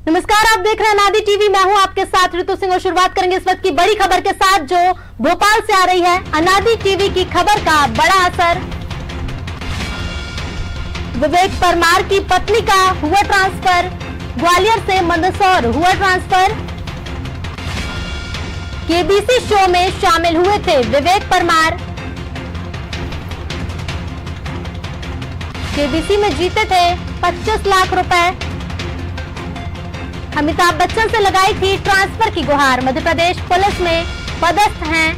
नमस्कार, आप देख रहे हैं अनादि टीवी। मैं हूं आपके साथ ऋतु सिंह और शुरुआत करेंगे इस वक्त की बड़ी खबर के साथ जो भोपाल से आ रही है। अनादि टीवी की खबर का बड़ा असर, विवेक परमार की पत्नी का हुआ ट्रांसफर, ग्वालियर से मंदसौर हुआ ट्रांसफर। केबीसी शो में शामिल हुए थे विवेक परमार, केबीसी में जीते थे 25 लाख रुपए। अमिताभ बच्चन से लगाई थी ट्रांसफर की गुहार। मध्य प्रदेश पुलिस में पदस्थ हैं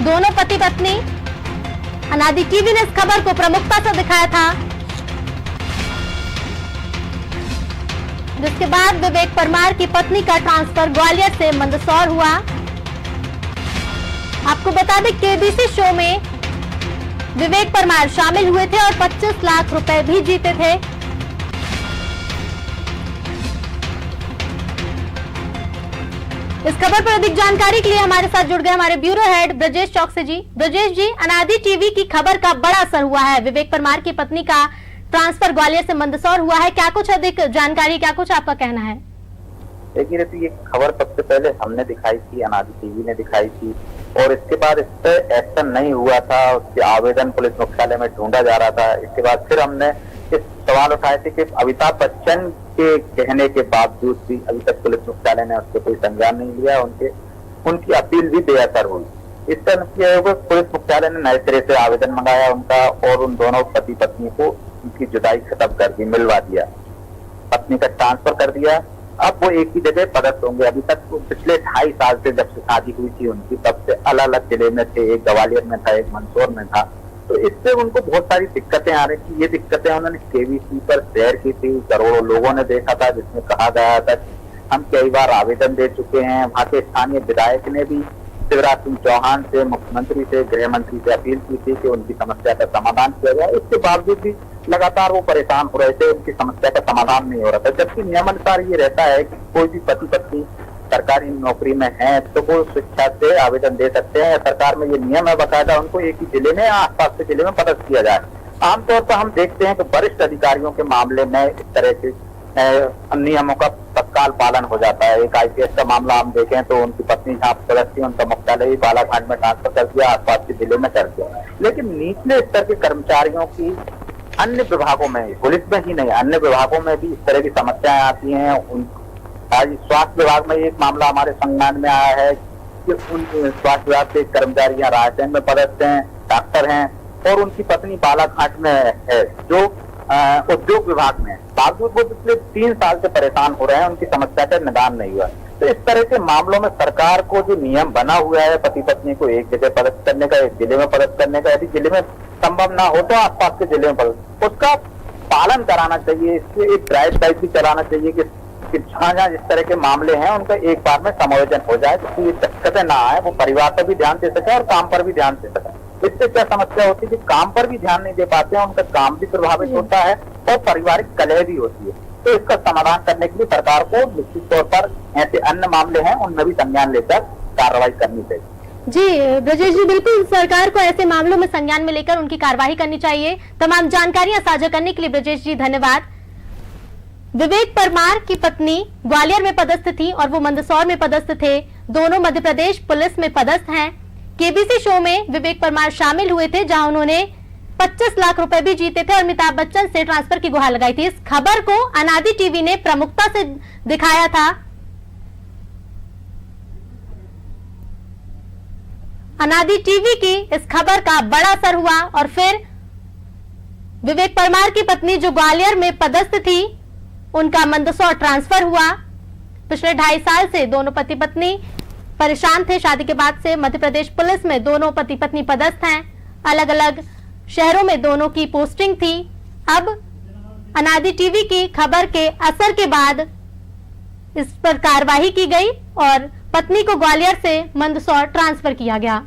दोनों पति पत्नी। अनादि टीवी ने इस खबर को प्रमुखता से दिखाया था, जिसके बाद विवेक परमार की पत्नी का ट्रांसफर ग्वालियर से मंदसौर हुआ। आपको बता दें, केबीसी शो में विवेक परमार शामिल हुए थे और 25 लाख रुपए भी जीते थे। इस खबर पर अधिक जानकारी के लिए हमारे साथ जुड़ गए हमारे ब्यूरो हेड ब्रजेश चौकसी जी। ब्रजेश जी, अनादि टीवी की खबर का बड़ा असर हुआ है, विवेक परमार की पत्नी का ट्रांसफर ग्वालियर से मंदसौर हुआ है, क्या कुछ अधिक जानकारी, क्या कुछ आपका कहना है? देखिए ऋतु, ये खबर सबसे पहले हमने दिखाई थी, अनादि टीवी ने दिखाई थी और इसके बाद इस पर एक्शन नहीं हुआ था। उसके आवेदन पुलिस मुख्यालय में ढूंढा जा रहा था। इसके बाद फिर हमने इस सवाल उठाए थे कि अमिताभ बच्चन के कहने के बावजूद भी अभी तक पुलिस मुख्यालय ने उसको कोई संज्ञान नहीं लिया। उनकी अपील भी बेअसर हुई। इस तरह पुलिस मुख्यालय ने नए सिरे से आवेदन मंगाया उनका और उन दोनों पति पत्नी को उनकी जुदाई खत्म कर दी, मिलवा दिया, पत्नी का ट्रांसफर कर दिया। अब वो एक ही जगह पदस्थ होंगे। अभी तक वो पिछले 2.5 साल से जब से शादी हुई थी उनकी, तब से अलग अलग जिले में थे, एक ग्वालियर में था, एक मंदसौर में था। तो इससे उनको बहुत सारी दिक्कतें आ रही थी। ये दिक्कतें उन्होंने केबीसी पर शेयर की थी, करोड़ों लोगों ने देखा था, जिसमें कहा गया था हम कई बार आवेदन दे चुके हैं। वहाँ के स्थानीय विधायक ने भी शिवराज सिंह चौहान से, मुख्यमंत्री से, गृह मंत्री से अपील की थी कि उनकी समस्या का समाधान किया जाए। इसके बावजूद भी लगातार वो परेशान हो रहे थे, उनकी समस्या का समाधान नहीं हो रहा था। जबकि नियमानुसार ये रहता है कि कोई भी पति पत्नी सरकारी नौकरी में है तो वो शिक्षा से आवेदन दे सकते हैं। सरकार में ये नियम है बकायदा, उनको एक ही जिले में, आसपास के जिले में पदस्थ किया जाए। आमतौर पर हम देखते हैं कि वरिष्ठ अधिकारियों के मामले में इस तरह के नियमों का तत्काल पालन हो जाता है। एक IPS का मामला हम देखें तो उनकी पत्नी जहाँ पदस्थ थी, उनका मुख्यालय ही बालाघाट में ट्रांसफर कर दिया, आसपास के जिले में कर दिया। लेकिन निचले स्तर के कर्मचारियों की अन्य विभागों में, पुलिस में ही नहीं, अन्य विभागों में भी इस तरह की समस्याएं आती हैं। आज स्वास्थ्य विभाग में एक मामला हमारे संज्ञान में आया है कि उन स्वास्थ्य विभाग के कर्मचारी यहाँ रायसेन में पदस्थ हैं, डॉक्टर हैं और उनकी पत्नी बालाघाट में है जो उद्योग विभाग में है। बावजूद वो पिछले 3 साल से परेशान हो रहे हैं, उनकी समस्या का निदान नहीं हुआ। तो इस तरह के मामलों में सरकार को जो नियम बना हुआ है पति पत्नी को एक जगह पदस्थ करने का, एक जिले में पदस्थ करने का, यदि जिले में संभव ना हो तो आसपास के जिले में पदस्थ, उसका पालन कराना चाहिए। इसके एक ड्राइव टाइप भी चलाना चाहिए कि जहाँ इस तरह के मामले हैं उनका एक बार में समायोजन हो जाए, तो ये दिक्कतें ना आए, वो परिवार पर भी ध्यान दे सके और काम पर भी ध्यान दे सके। इससे क्या समस्या होती है कि काम पर भी ध्यान नहीं दे पाते हैं, उनका काम भी प्रभावित होता है और पारिवारिक कलह भी होती है। तो इसका समाधान करने के लिए सरकार को निश्चित तौर पर ऐसे अन्य मामले हैं उनमें भी संज्ञान लेकर कार्रवाई करनी चाहिए। जी ब्रजेश जी, बिल्कुल सरकार को ऐसे मामलों में संज्ञान में लेकर उनकी कार्रवाई करनी चाहिए। तमाम जानकारियां साझा करने के लिए ब्रजेश जी धन्यवाद। विवेक परमार की पत्नी ग्वालियर में पदस्थ थी और वो मंदसौर में पदस्थ थे। दोनों मध्य प्रदेश पुलिस में पदस्थ हैं। केबीसी शो में विवेक परमार शामिल हुए थे, जहां उन्होंने 25 लाख रुपए भी जीते थे और अमिताभ बच्चन से ट्रांसफर की गुहार लगाई थी। इस खबर को अनादि टीवी ने प्रमुखता से दिखाया था। अनादि टीवी की इस खबर का बड़ा असर हुआ और फिर विवेक परमार की पत्नी जो ग्वालियर में पदस्थ थी, उनका मंदसौर ट्रांसफर हुआ। पिछले 2.5 साल से दोनों पति पत्नी परेशान थे। शादी के बाद से मध्य प्रदेश पुलिस में दोनों पति पत्नी पदस्थ हैं। अलग अलग शहरों में दोनों की पोस्टिंग थी। अब अनादि टीवी की खबर के असर के बाद इस पर कार्रवाई की गई और पत्नी को ग्वालियर से मंदसौर ट्रांसफर किया गया।